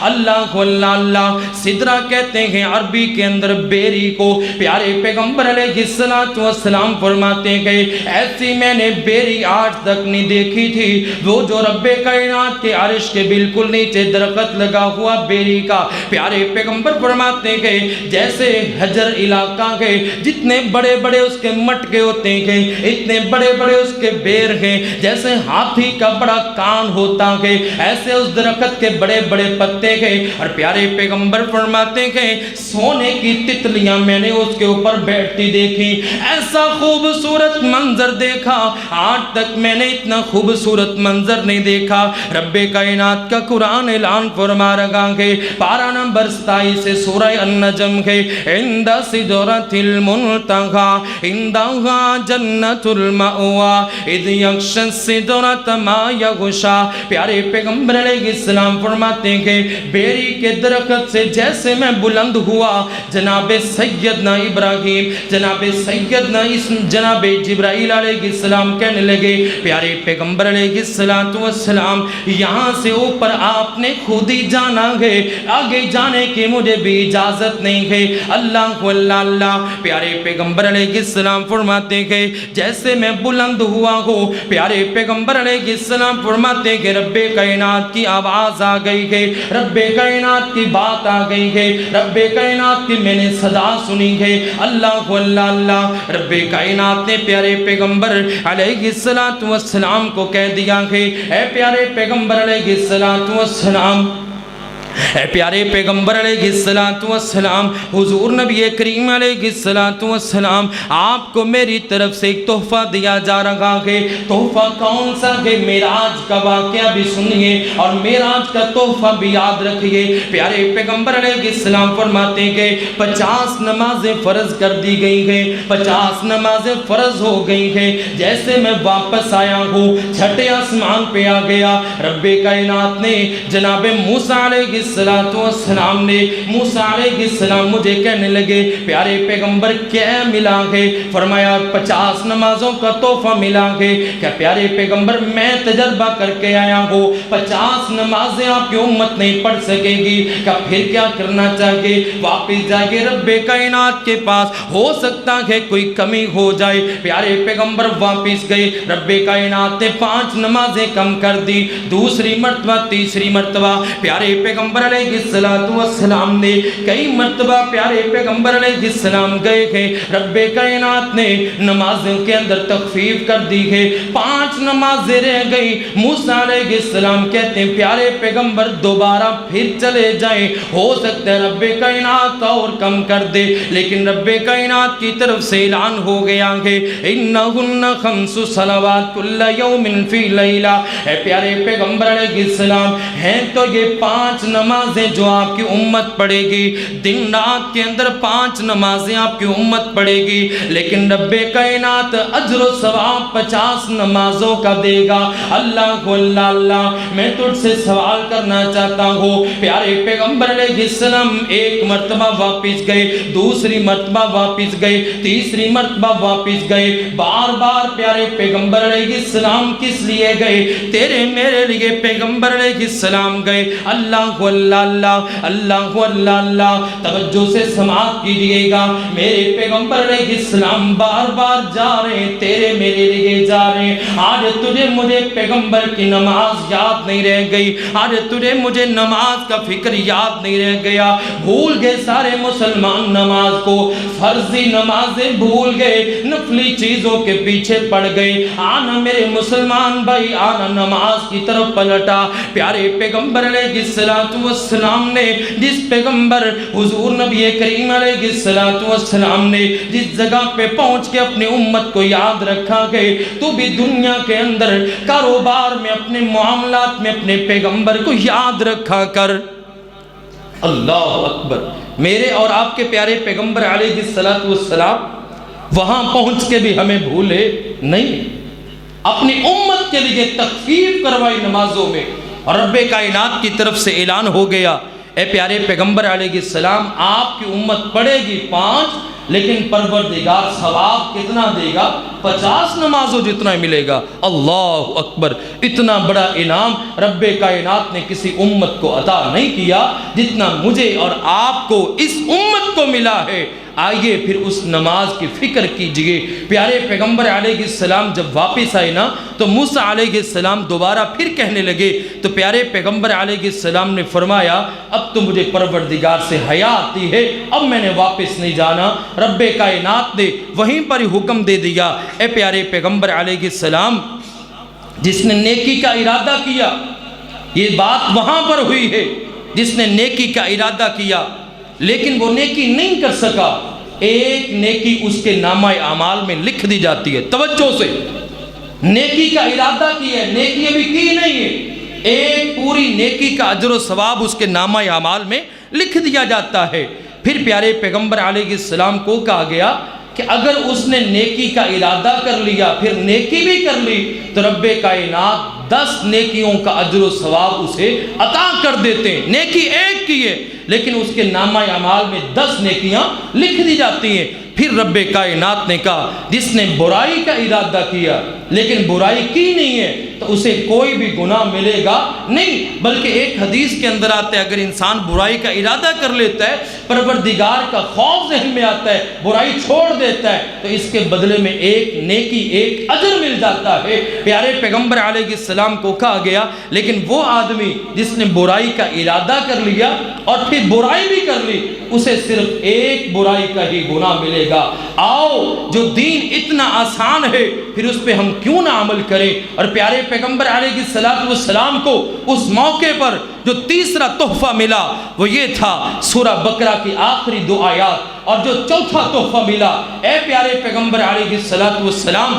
اللہ اللہ اللہ، سدرہ کہتے ہیں عربی کے اندر بیری کو۔ پیارے پیغمبر علیہ السلام فرماتے ہیں ایسی میں نے بیری آج تک نہیں دیکھی تھی، وہ جو رب کائنات کے عرش کے بالکل نیچے درخت لگا ہوا بیری کا۔ پیارے پیغمبر فرماتے ہیں جیسے حجر علاقہ ہے، جتنے بڑے بڑے اس کے مٹکے ہوتے ہیں، اتنے بڑے بڑے اس کے بیر ہیں، جیسے ہاتھی کا بڑا کان ہوتا ہے، ایسے اس درخت کے بڑے بڑے پتے ہیں۔ اور پیارے پیغمبر فرماتے ہیں سونے کی تتلیاں میں نے اس کے اوپر بیٹھتی دیکھی، ایسا خوبصورت منظر دیکھا، آج تک میں نے اتنا خوبصورت منظر نہیں دیکھا۔ رب کائنات کا قرآن اعلان فرما رہا ہے، پارہ نمبر 27 سے سورہ النجم ہے، عند سدرۃ المنتہا عندہا جنت المأوی اذ یغشی السدرۃ ما یغشی۔ پیارے پیغمبر علیہ السلام فرماتے فرماتے ہیں بیری کے درخت سے جیسے میں بلند ہوا، جناب سیدنا ابراہیم، جناب سیدنا جناب جبرائیل علیہ السلام کہنے لگے پیارے پیغمبر علیہ السلام یہاں سے اوپر آپ نے خود ہی جانا ہے، آگے جانے کی مجھے بھی اجازت نہیں ہے۔ اللہ اللہ، پیارے پیغمبر علیہ السلام فرماتے ہیں جیسے میں بلند ہوا ہوں، پیارے پیغمبر علیہ السلام فرماتے ہیں رب کائنات کی آواز آ گئی ہے، رب کائنات کی بات آ گئی ہے، رب کائنات کی میں نے صدا سنی ہے۔ اللہ اللہ، رب کائنات نے پیارے پیغمبر علیہ السلام کو کہہ دیا ہے اے پیارے پیغمبر علیہ السلام، اے پیارے پیغمبر علیہ السلام، حضور نبی کریم علیہ السلام آپ کو میری طرف سے ایک تحفہ دیا جا رہا ہے۔ تحفہ کون سا ہے؟ معراج کا واقعہ بھی سنیے اور معراج کا تحفہ بھی یاد رکھیے۔ پیارے پیغمبر علیہ السلام فرماتے ہیں 50 نمازیں فرض کر دی گئی ہیں، 50 نمازیں فرض ہو گئی ہیں۔ جیسے میں واپس آیا ہوں، چھٹے آسمان پہ آ گیا، رب کائنات نے جناب موسیٰ علیہ السلام نے موسیٰ علیہ السلام مجھے کہنے لگے پیارے پیغمبر کیا ملا ہے؟ فرمایا 50 نمازوں کا تحفہ ملا ہے۔ کہ پیارے پیغمبر میں تجربہ کر کے آیا ہوں، 50 نمازیں آپ کی امت نہیں پڑھ سکے گی، کہ پھر کیا کرنا چاہیے؟ واپس جائے رب کائنات کے پاس، ہو سکتا ہے کوئی کمی ہو جائے۔ پیارے پیغمبر واپس گئے، رب کائنات نے 5 نمازیں کم کر دی، دوسری مرتبہ تیسری مرتبہ پیارے پیغمبر علیہ السلام نے کئی مرتبہ پیارے پیغمبر علیہ السلام گئے ہیں، رب کائنات نے نمازوں کے اندر تخفیف کر دی ہے، 5 نمازیں رہ گئی۔ موسیٰ علیہ السلام کہتے ہیں پیارے پیغمبر دوبارہ پھر چلے جائیں، ہو سکتا ہے رب کائنات اور کم کر دے، لیکن رب کائنات کی طرف سے اعلان ہو گیا ہے انہن 5 صلوات کل یوم فی لیلہ۔ اے پیارے پیغمبر علیہ السلام ہیں تو یہ 5 نمازیں جو آپ کی امت پڑھے گی، دن رات کے اندر 5 نمازیں آپ کی امت پڑھے گی، لیکن رب کائنات اجر و ثواب 50 نمازوں کا دے گا۔ اللہ اللہ، میں تجھ سے سوال کرنا چاہتا ہوں، پیارے پیغمبر علیہ السلام ایک مرتبہ واپس گئے، دوسری مرتبہ واپس گئے، تیسری مرتبہ واپس گئے، بار بار پیارے پیغمبر علیہ السلام کس لیے گئے؟ تیرے میرے لیے پیغمبر علیہ السلام گئے۔ اللہ اللہ، توجہ سے سماعت کیجئے گا، میرے پیغمبر علیہ السلام بار بار جا رہے ہیں، تیرے میرے لیے جا رہے ہیں۔ آج تجھے مجھے پیغمبر کی نماز یاد نہیں رہ گئی، آج تجھے مجھے نماز کا فکر یاد نہیں رہ گیا، بھول گئے سارے مسلمان نماز کو، فرضی نمازیں بھول گئے، نفلی چیزوں کے پیچھے پڑ گئے۔ آنا میرے مسلمان بھائی، آنا نماز کی طرف پلٹا۔ پیارے پیغمبر علیہ السلام نے جس پیغمبر حضور نبی کریم علیہ السلام نے جس جگہ پہ پہنچ کے اپنی امت کو یاد رکھا گئے، تو بھی دنیا کے اندر کاروبار میں اپنے معاملات میں اپنے پیغمبر کو یاد رکھا کر۔ اللہ اکبر، میرے اور آپ کے پیارے پیغمبر علیہ السلام وہاں پہنچ کے بھی ہمیں بھولے نہیں، اپنی امت کے لیے تخفیف کروائی نمازوں میں، اور رب کائنات کی طرف سے اعلان ہو گیا اے پیارے پیغمبر علیہ السلام آپ کی امت پڑھے گی 5، لیکن پروردگار ثواب کتنا دے گا؟ 50 نمازوں جتنا ملے گا۔ اللہ اکبر، اتنا بڑا انعام رب کائنات نے کسی امت کو عطا نہیں کیا جتنا مجھے اور آپ کو اس امت کو ملا ہے۔ آئیے پھر اس نماز کی فکر کیجئے۔ پیارے پیغمبر علیہ السلام جب واپس آئے نا تو موسیٰ علیہ السلام دوبارہ پھر کہنے لگے، تو پیارے پیغمبر علیہ السلام نے فرمایا اب تو مجھے پروردگار سے حیا آتی ہے، اب میں نے واپس نہیں جانا۔ رب کائنات نے وہیں پر حکم دے دیا اے پیارے پیغمبر علیہ السلام جس نے نیکی کا ارادہ کیا، یہ بات وہاں پر ہوئی ہے، جس نے نیکی کا ارادہ کیا لیکن وہ نیکی نہیں کر سکا، ایک نیکی اس کے نامہ اعمال میں لکھ دی جاتی ہے۔ توجہ سے، نیکی کا ارادہ کیا ہے، نیکی ابھی کی نہیں ہے، ایک پوری نیکی کا اجر و ثواب اس کے نامہ اعمال میں لکھ دیا جاتا ہے۔ پھر پیارے پیغمبر علیہ السلام کو کہا گیا کہ اگر اس نے نیکی کا ارادہ کر لیا پھر نیکی بھی کر لی تو رب کائنات 10 نیکیوں کا اجر و ثواب اسے عطا کر دیتے ہیں۔ نیکی ایک کی ہے لیکن اس کے نامہ اعمال میں 10 نیکیاں لکھ دی جاتی ہیں۔ پھر رب کائنات نے کہا جس نے برائی کا ارادہ کیا لیکن برائی کی نہیں ہے تو اسے کوئی بھی گناہ ملے گا نہیں، بلکہ ایک حدیث کے اندر آتا ہے اگر انسان برائی کا ارادہ کر لیتا ہے، پروردگار کا خوف ذہن میں آتا ہے، برائی چھوڑ دیتا ہے تو اس کے بدلے میں ایک نیکی، ایک اجر مل جاتا ہے۔ پیارے پیغمبر علیہ السلام کو کہا گیا لیکن وہ آدمی جس نے برائی کا ارادہ کر لیا اور پھر برائی بھی کر لی اسے صرف ایک برائی کا ہی گناہ ملے گا۔ آؤ جو دین اتنا آسان ہے پھر اس پہ ہم کیوں نہ عمل کریں۔ اور پیارے پیغمبر علیہ السلام کو اس موقع پر جو تیسرا تحفہ ملا وہ یہ تھا سورہ بقرہ کی آخری 2 آیات، اور جو چوتھا تحفہ ملا اے پیارے پیغمبر علیہ السلام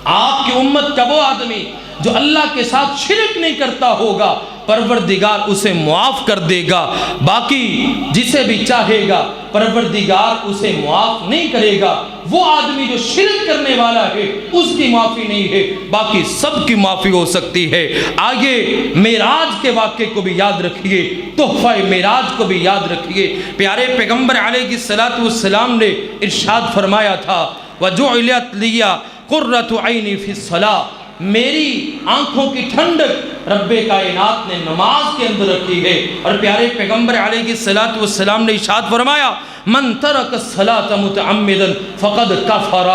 آپ کی امت کا وہ آدمی جو اللہ کے ساتھ شرک نہیں کرتا ہوگا پروردگار اسے معاف کر دے گا، باقی جسے بھی چاہے گا پروردگار اسے معاف نہیں کرے گا۔ وہ آدمی جو شرک کرنے والا ہے اس کی معافی نہیں ہے، باقی سب کی معافی ہو سکتی ہے۔ آگے معراج کے واقعے کو بھی یاد رکھیے، تحفہ معراج کو بھی یاد رکھیے۔ پیارے پیغمبر علیہ السلام نے ارشاد فرمایا تھا وَجُعِلَتْ لِيَ قُرَّةُ عَيْنِي فِي الصَّلَاةِ، میری آنکھوں کی ٹھنڈک رب کائنات نے نماز کے اندر رکھی ہے۔ اور پیارے پیغمبر علیہ السلام نے ارشاد فرمایا من ترک الصلاۃ متعمدا فقد کفر،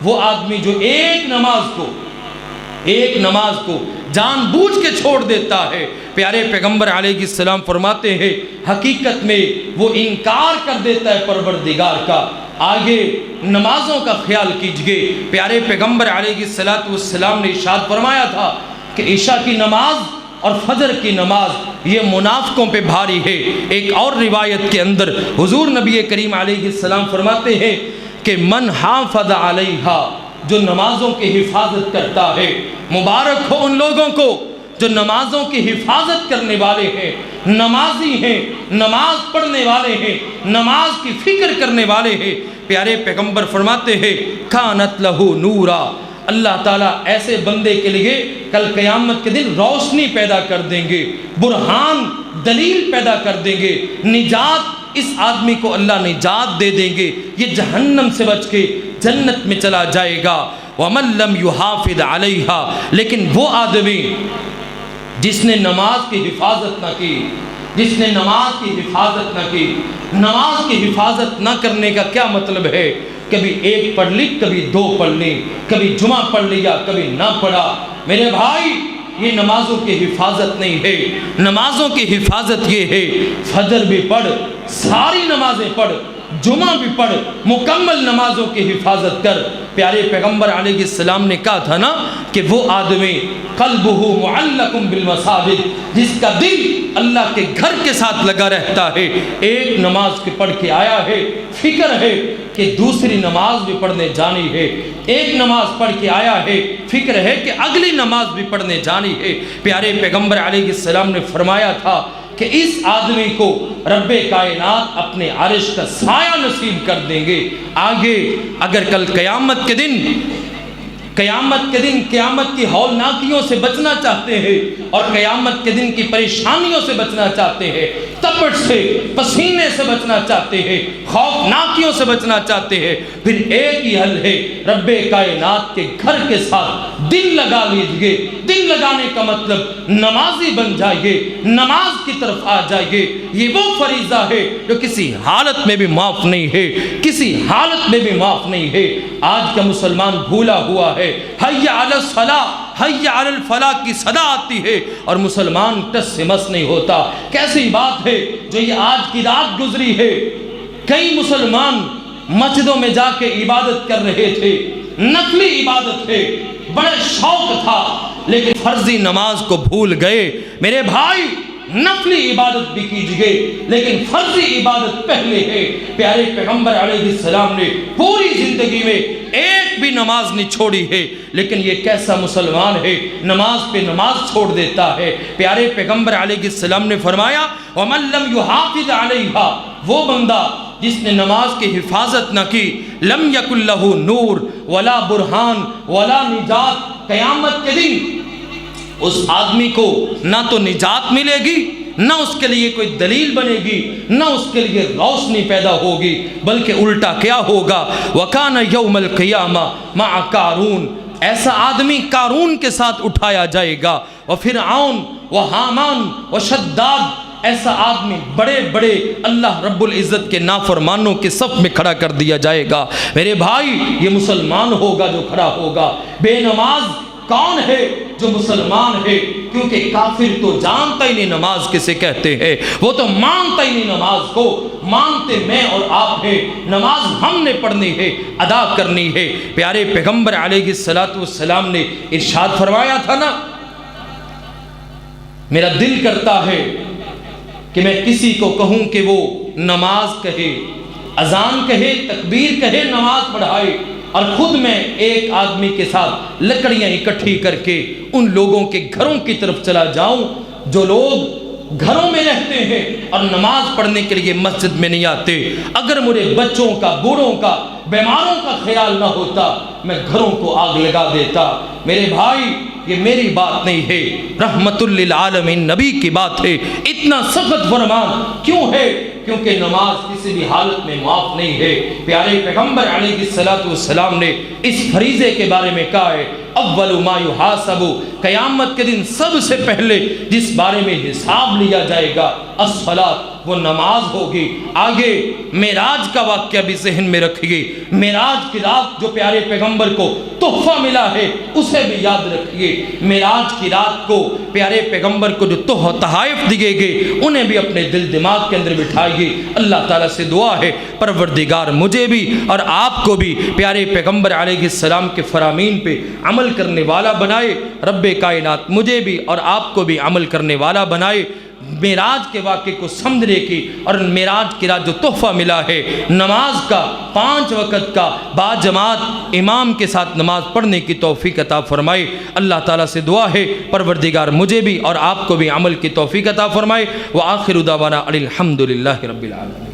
وہ آدمی جو ایک نماز کو جان بوجھ کے چھوڑ دیتا ہے، پیارے پیغمبر علیہ السلام فرماتے ہیں حقیقت میں وہ انکار کر دیتا ہے پروردگار کا۔ آگے نمازوں کا خیال کیجئے، پیارے پیغمبر علیہ السلام نے ارشاد فرمایا تھا کہ عشاء کی نماز اور فجر کی نماز یہ منافقوں پہ بھاری ہے۔ ایک اور روایت کے اندر حضور نبی کریم علیہ السلام فرماتے ہیں کہ من حافظ علیہا، جو نمازوں کی حفاظت کرتا ہے، مبارک ہو ان لوگوں کو جو نمازوں کی حفاظت کرنے والے ہیں، نمازی ہیں، نماز پڑھنے والے ہیں، نماز کی فکر کرنے والے ہیں۔ پیارے پیغمبر فرماتے ہیں کانت لہو نورا، اللہ تعالیٰ ایسے بندے کے لیے کل قیامت کے دن روشنی پیدا کر دیں گے، برہان دلیل پیدا کر دیں گے، نجات، اس آدمی کو اللہ نجات دے دیں گے، یہ جہنم سے بچ کے جنت میں چلا جائے گا۔ وَمَن لَّمْ يُحَافِظْ عَلَيْهَا، لیکن وہ آدمی جس نے نماز کی حفاظت نہ کی، نماز کی حفاظت نہ کرنے کا کیا مطلب ہے؟ کبھی ایک پڑھ لی، کبھی 2 پڑھ لی، کبھی جمعہ پڑھ لیا، کبھی نہ پڑھا۔ میرے بھائی یہ نمازوں کی حفاظت نہیں ہے، نمازوں کی حفاظت یہ ہے فجر بھی پڑھ، ساری نمازیں پڑھ، جمعہ بھی پڑھ، مکمل نمازوں کی حفاظت کر۔ پیارے پیغمبر علیہ السلام نے کہا تھا نا کہ وہ آدمی قلبہ معلق بالمساجد، جس کا دل اللہ کے گھر کے ساتھ لگا رہتا ہے، ایک نماز کے پڑھ کے آیا ہے، فکر ہے کہ دوسری نماز بھی پڑھنے جانی ہے، ایک نماز پڑھ کے آیا ہے، فکر ہے کہ اگلی نماز بھی پڑھنے جانی ہے۔ پیارے پیغمبر علیہ السلام نے فرمایا تھا کہ اس آدمی کو رب کائنات اپنے عرش کا سایہ نصیب کر دیں گے۔ آگے اگر کل قیامت کے دن قیامت کی ہولناکیوں سے بچنا چاہتے ہیں اور قیامت کے دن کی پریشانیوں سے بچنا چاہتے ہیں، تپش سے، پسینے سے بچنا چاہتے ہیں، خوفناکیوں سے بچنا چاہتے ہیں، پھر ایک ہی حل ہے، رب کائنات کے گھر کے ساتھ دل لگا لیجئے۔ دل لگانے کا مطلب نمازی بن جائیے، نماز کی طرف آ جائیے۔ یہ وہ فریضہ ہے جو کسی حالت میں بھی معاف نہیں ہے، کسی حالت میں بھی معاف نہیں ہے۔ آج کا مسلمان بھولا ہوا ہے، حی علی الصلاۃ، حی علی الفلاح کی صدا آتی ہے اور مسلمان ٹس سے مس نہیں ہوتا۔ کیسی بات ہے جو یہ آج کی رات گزری ہے، کئی مسلمان مسجدوں میں جا کے عبادت کر رہے تھے، نفلی عبادت ہے، بڑے شوق تھا، لیکن فرضی نماز کو بھول گئے۔ میرے بھائی نفلی عبادت بھی کیجئے لیکن فرضی عبادت پہلے ہے۔ پیارے پیغمبر علیہ السلام نے پوری زندگی میں ایک بھی نماز نہیں چھوڑی ہے، لیکن یہ کیسا مسلمان ہے نماز پہ نماز چھوڑ دیتا ہے۔ پیارے پیغمبر علیہ السلام نے فرمایا وَمَن لَّمْ يُحَافِظْ عَلَيْهَا، وہ بندہ جس نے نماز کی حفاظت نہ کی، لَمْ يَكُن لَّهُ نور ولا برہان ولا نجات، قیامت کے دن اس آدمی کو نہ تو نجات ملے گی، نہ اس کے لیے کوئی دلیل بنے گی، نہ اس کے لیے روشنی پیدا ہوگی، بلکہ الٹا کیا ہوگا؟ وَكَانَ يَوْمَ الْقِيَامَةِ مَعَ قارون، ایسا آدمی قارون کے ساتھ اٹھایا جائے گا، وفرعون وحامان وشداد، ایسا آدمی بڑے بڑے اللہ رب العزت کے نافرمانوں کے صف میں کھڑا کر دیا جائے گا۔ میرے بھائی، یہ مسلمان ہوگا جو کھڑا ہوگا۔ بے نماز کون ہے جو مسلمان ہے؟ کیونکہ کافر تو جانتا ہی نہیں نماز کسے کہتے ہیں، وہ تو مانتا ہی نہیں نماز کو۔ مانتے میں اور آپ ہیں، نماز ہم نے پڑھنی ہے، ادا کرنی ہے۔ پیارے پیغمبر علیہ السلام نے ارشاد فرمایا تھا نا، میرا دل کرتا ہے کہ میں کسی کو کہوں کہ وہ نماز کہے، اذان کہے، تکبیر کہے، نماز پڑھائے، اور خود میں ایک آدمی کے ساتھ لکڑیاں اکٹھی کر کے ان لوگوں کے گھروں کی طرف چلا جاؤں جو لوگ گھروں میں رہتے ہیں اور نماز پڑھنے کے لیے مسجد میں نہیں آتے۔ اگر مجھے بچوں کا، بوڑھوں کا، بیماروں کا خیال نہ ہوتا، میں گھروں کو آگ لگا دیتا۔ میرے بھائی، یہ میری بات نہیں ہے، رحمت للعالمین نبی کی بات ہے۔ اتنا سخت فرمان کیوں ہے؟ کیونکہ نماز کسی بھی حالت میں معاف نہیں ہے۔ پیارے پیغمبر علیہ السلام نے اس فریضے کے بارے میں کہا ہے، اول ما یحاسب، قیامت کے دن سب سے پہلے جس بارے میں حساب لیا جائے گا الصلاۃ، وہ نماز ہوگی۔ آگے معراج کا واقعہ بھی ذہن میں رکھیے، معراج کی رات جو پیارے پیغمبر کو تحفہ ملا ہے اسے بھی یاد رکھیے۔ معراج کی رات کو پیارے پیغمبر کو جو تحائف دیے گئے انہیں بھی اپنے دل دماغ کے اندر بٹھائیے۔ اللہ تعالیٰ سے دعا ہے پروردگار مجھے بھی اور آپ کو بھی پیارے پیغمبر علیہ السلام کے فرامین پہ عمل کرنے والا بنائے۔ رب کائنات مجھے بھی اور آپ کو بھی عمل کرنے والا بنائے۔ معراج کے واقعے کو سمجھنے کی اور معراج کی رات جو تحفہ ملا ہے نماز کا، 5 وقت کا باجماعت امام کے ساتھ نماز پڑھنے کی توفیق عطا فرمائے۔ اللہ تعالیٰ سے دعا ہے پروردگار مجھے بھی اور آپ کو بھی عمل کی توفیق عطا فرمائے۔ وآخر دعوانا الحمدللہ رب العالمین۔